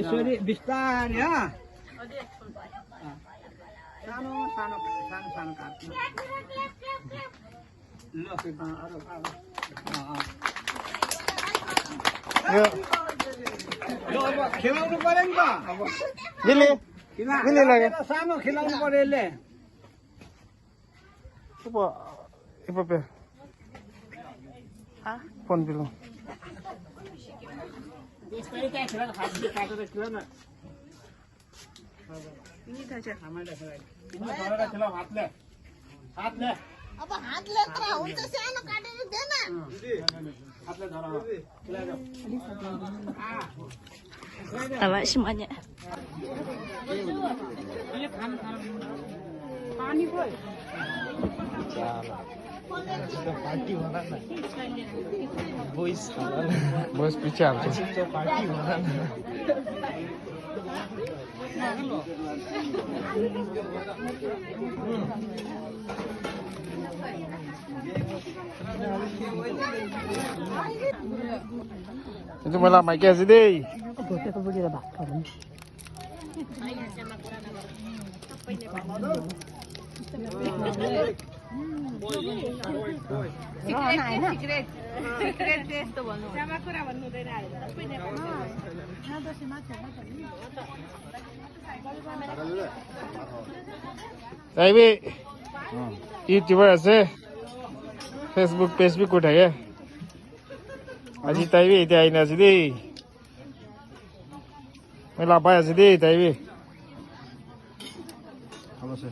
यसरी बिस्तारै सानो सानो सानो सानो काट्नु ल अब खिलाउनु पर्यो नि त अब सानो खिलाउनु पर्यो यसले फोन बिलो अब हातले तर हुन्छ सानो काटेर देन अब semuanya पार्टी होना ना बॉयज बॉयज पीछे आप तो पार्टी होना ना itu malah Mike sih deh. Tapi YouTuber আছে Facebook उठाए আজি তাইবি এতিয়া আইনা আছে দেই মেলা পাই আছে দেই তাইবি ভালো আছে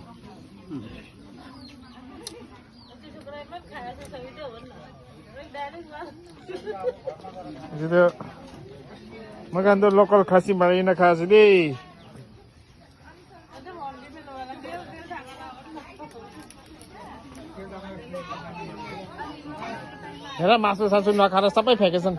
Jadi, makan tu lokal khasi marina khasi di. Hera masuk sampai nak harus sampai pakai sen.